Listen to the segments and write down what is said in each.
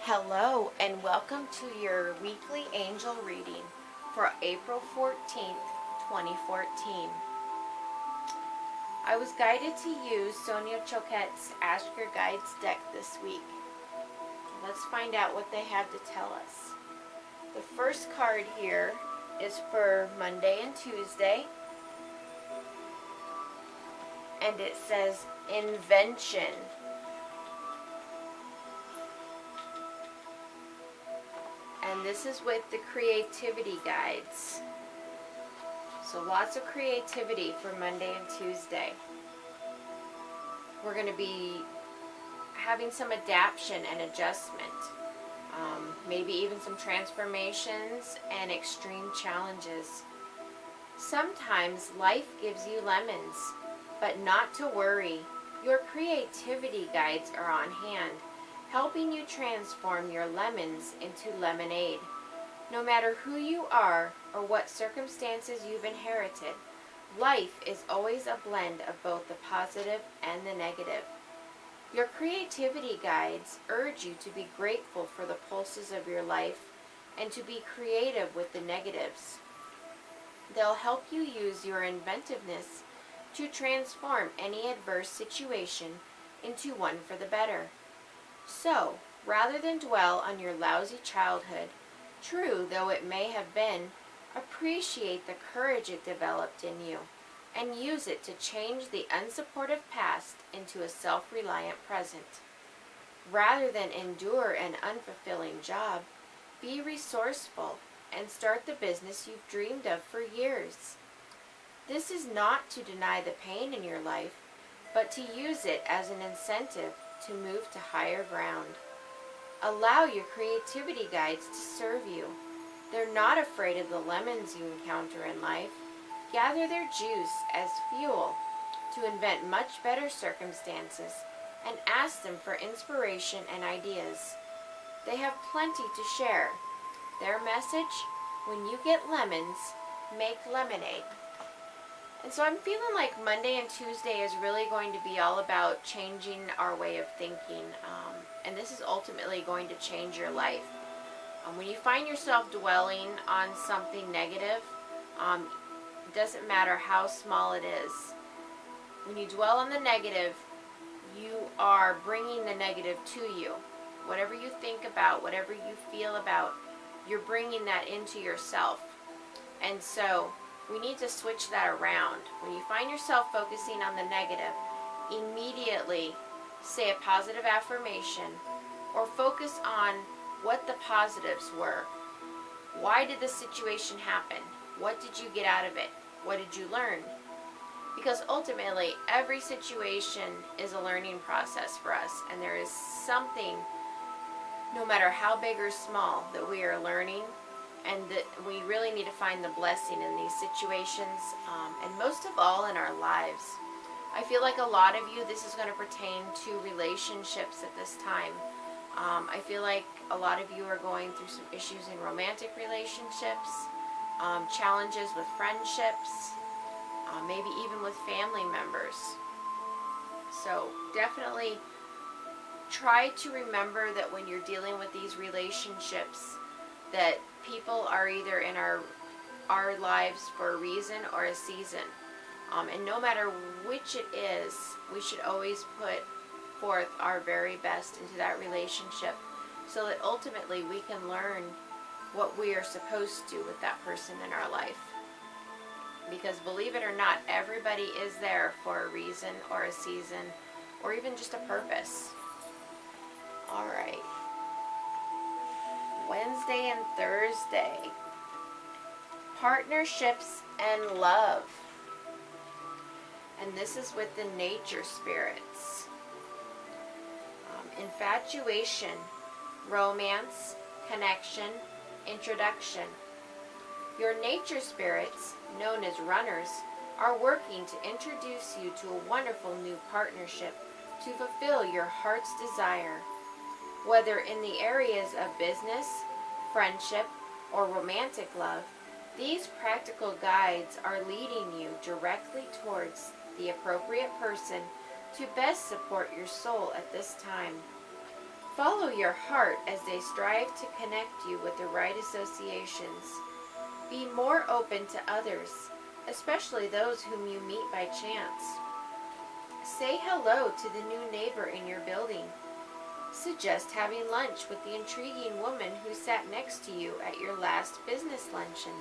Hello and welcome to your weekly angel reading for April 14th, 2014. I was guided to use Sonia Choquette's Ask Your Guides deck this week. Let's find out what they have to tell us. The first card here is for Monday and Tuesday, and it says Invention. And this is with the creativity guides. So lots of creativity for Monday and Tuesday. We're going to be having some adaptation and adjustment. Maybe even some transformations and extreme challenges. Sometimes life gives you lemons, but not to worry. Your creativity guides are on hand, helping you transform your lemons into lemonade. No matter who you are or what circumstances you've inherited, life is always a blend of both the positive and the negative. Your creativity guides urge you to be grateful for the pulses of your life and to be creative with the negatives. They'll help you use your inventiveness to transform any adverse situation into one for the better. So, rather than dwell on your lousy childhood, true though it may have been, appreciate the courage it developed in you and use it to change the unsupportive past into a self-reliant present. Rather than endure an unfulfilling job, be resourceful and start the business you've dreamed of for years. This is not to deny the pain in your life, but to use it as an incentive to move to higher ground. Allow your creativity guides to serve you. They're not afraid of the lemons you encounter in life. Gather their juice as fuel to invent much better circumstances and ask them for inspiration and ideas. They have plenty to share. Their message: when you get lemons, make lemonade. And so I'm feeling like Monday and Tuesday is really going to be all about changing our way of thinking. And this is ultimately going to change your life. When you find yourself dwelling on something negative, it doesn't matter how small it is. When you dwell on the negative, you are bringing the negative to you. Whatever you think about, whatever you feel about, you're bringing that into yourself. And so we need to switch that around. When you find yourself focusing on the negative, immediately say a positive affirmation or focus on what the positives were. Why did this situation happen? What did you get out of it? What did you learn? Because ultimately, every situation is a learning process for us, and there is something, no matter how big or small, that we are learning, and that we really need to find the blessing in these situations, and most of all in our lives. I feel like a lot of you, this is going to pertain to relationships at this time. I feel like a lot of you are going through some issues in romantic relationships, challenges with friendships, maybe even with family members. So definitely try to remember that when you're dealing with these relationships, that people are either in our lives for a reason or a season. And no matter which it is, we should always put forth our very best into that relationship so that ultimately we can learn what we are supposed to with that person in our life. Because believe it or not, everybody is there for a reason or a season or even just a purpose. Alright. Wednesday and Thursday. Partnerships and love. And this is with the nature spirits. Infatuation, romance, connection, introduction. Your nature spirits, known as runners, are working to introduce you to a wonderful new partnership to fulfill your heart's desire. Whether in the areas of business, friendship, or romantic love, these practical guides are leading you directly towards the appropriate person to best support your soul at this time. Follow your heart as they strive to connect you with the right associations. Be more open to others, especially those whom you meet by chance. Say hello to the new neighbor in your building. Suggest having lunch with the intriguing woman who sat next to you at your last business luncheon.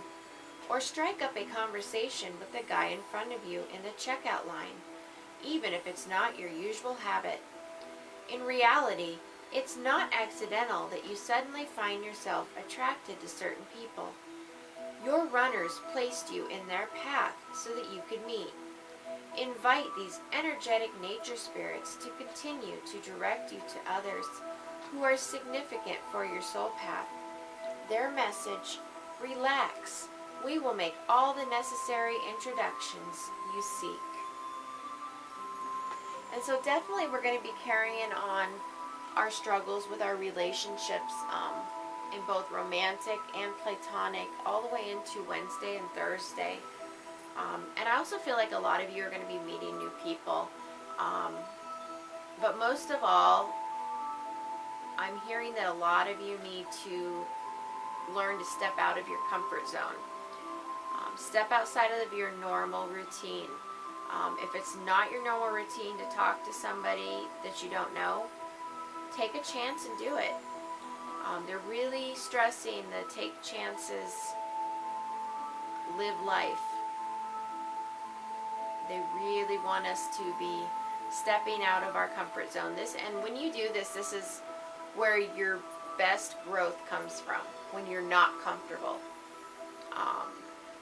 Or strike up a conversation with the guy in front of you in the checkout line, even if it's not your usual habit. In reality, it's not accidental that you suddenly find yourself attracted to certain people. Your runners placed you in their path so that you could meet. Invite these energetic nature spirits to continue to direct you to others who are significant for your soul path. Their message, relax. We will make all the necessary introductions you seek. And so definitely we're going to be carrying on our struggles with our relationships in both romantic and platonic all the way into Wednesday and Thursday. And I also feel like a lot of you are going to be meeting new people. But most of all, I'm hearing that a lot of you need to learn to step out of your comfort zone. Step outside of your normal routine. If it's not your normal routine to talk to somebody that you don't know, take a chance and do it. They're really stressing the take chances, live life. They really want us to be stepping out of our comfort zone. And when you do this, this is where your best growth comes from, when you're not comfortable.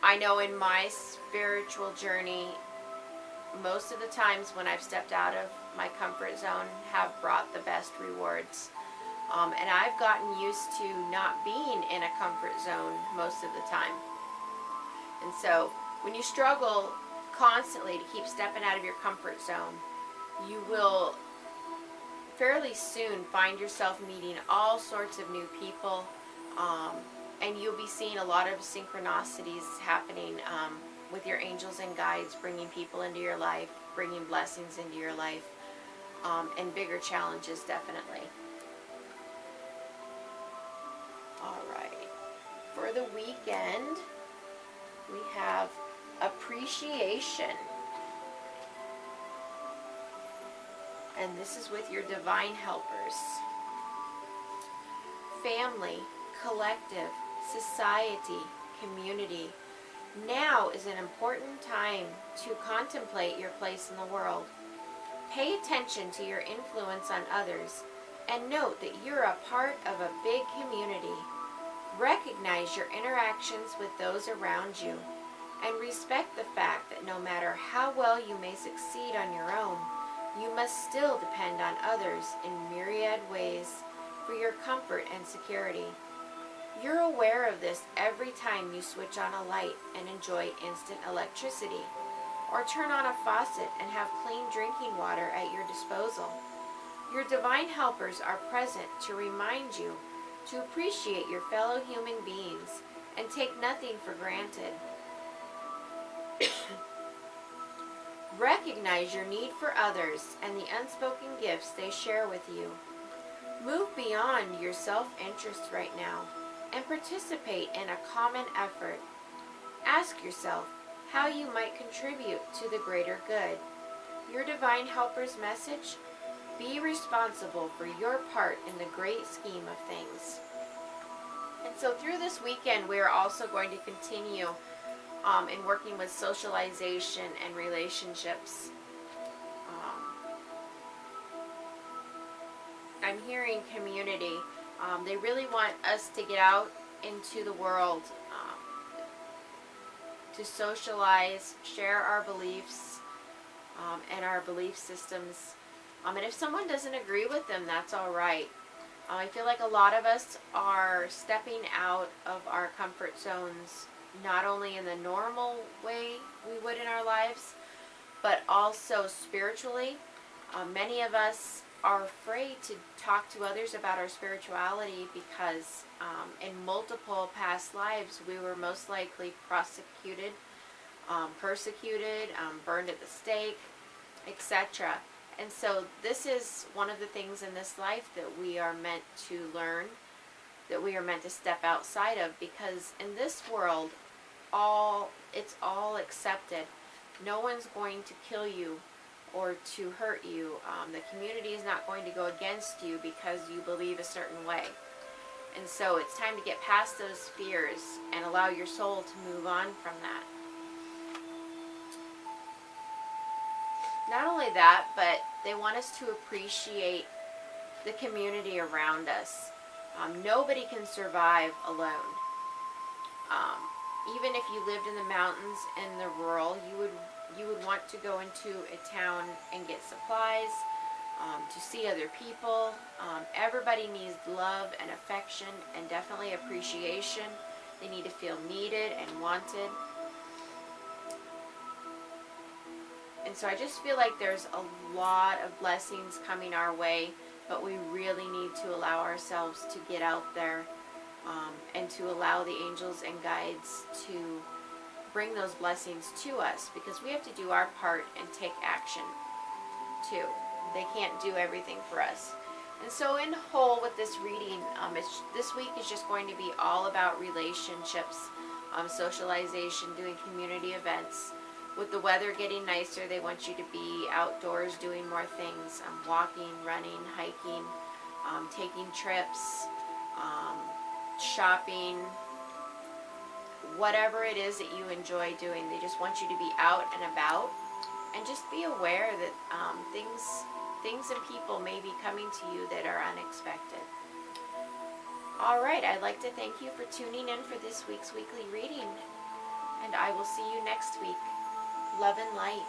I know in my spiritual journey, most of the times when I've stepped out of my comfort zone have brought the best rewards. And I've gotten used to not being in a comfort zone most of the time. And so when you struggle constantly to keep stepping out of your comfort zone, you will fairly soon find yourself meeting all sorts of new people, and you'll be seeing a lot of synchronicities happening with your angels and guides, bringing people into your life, bringing blessings into your life, and bigger challenges definitely. All right, for the weekend, we have appreciation. And this is with your divine helpers. Family, collective, society, community. Now is an important time to contemplate your place in the world. Pay attention to your influence on others and note that you're a part of a big community. Recognize your interactions with those around you and respect the fact that no matter how well you may succeed on your own, you must still depend on others in myriad ways for your comfort and security. You're aware of this every time you switch on a light and enjoy instant electricity, or turn on a faucet and have clean drinking water at your disposal. Your divine helpers are present to remind you to appreciate your fellow human beings and take nothing for granted. Recognize your need for others and the unspoken gifts they share with you. Move beyond your self-interest right now and participate in a common effort. Ask yourself how you might contribute to the greater good. Your divine helper's message: be responsible for your part in the great scheme of things. And so through this weekend, we are also going to continue in working with socialization and relationships. I'm hearing community. They really want us to get out into the world, to socialize, share our beliefs and our belief systems. And if someone doesn't agree with them, that's all right. I feel like a lot of us are stepping out of our comfort zones, not only in the normal way we would in our lives, but also spiritually. Many of us are afraid to talk to others about our spirituality because in multiple past lives we were most likely prosecuted, persecuted, burned at the stake, etc. And so this is one of the things in this life that we are meant to learn, that we are meant to step outside of, because in this world, it's all accepted. No one's going to kill you or to hurt you. The community is not going to go against you because you believe a certain way. And so it's time to get past those fears and allow your soul to move on from that. Not only that, but they want us to appreciate the community around us. Nobody can survive alone. Even if you lived in the mountains and the rural, you would want to go into a town and get supplies, to see other people. Everybody needs love and affection and definitely appreciation. They need to feel needed and wanted. And so I just feel like there's a lot of blessings coming our way, but we really need to allow ourselves to get out there, and to allow the angels and guides to bring those blessings to us, because we have to do our part and take action too. They can't do everything for us. And so in whole with this reading, this week is just going to be all about relationships, socialization, doing community events. With the weather getting nicer, they want you to be outdoors doing more things, walking, running, hiking, taking trips, shopping, whatever it is that you enjoy doing. They just want you to be out and about, and just be aware that things and people may be coming to you that are unexpected. Alright, I'd like to thank you for tuning in for this week's weekly reading, and I will see you next week. Love and light.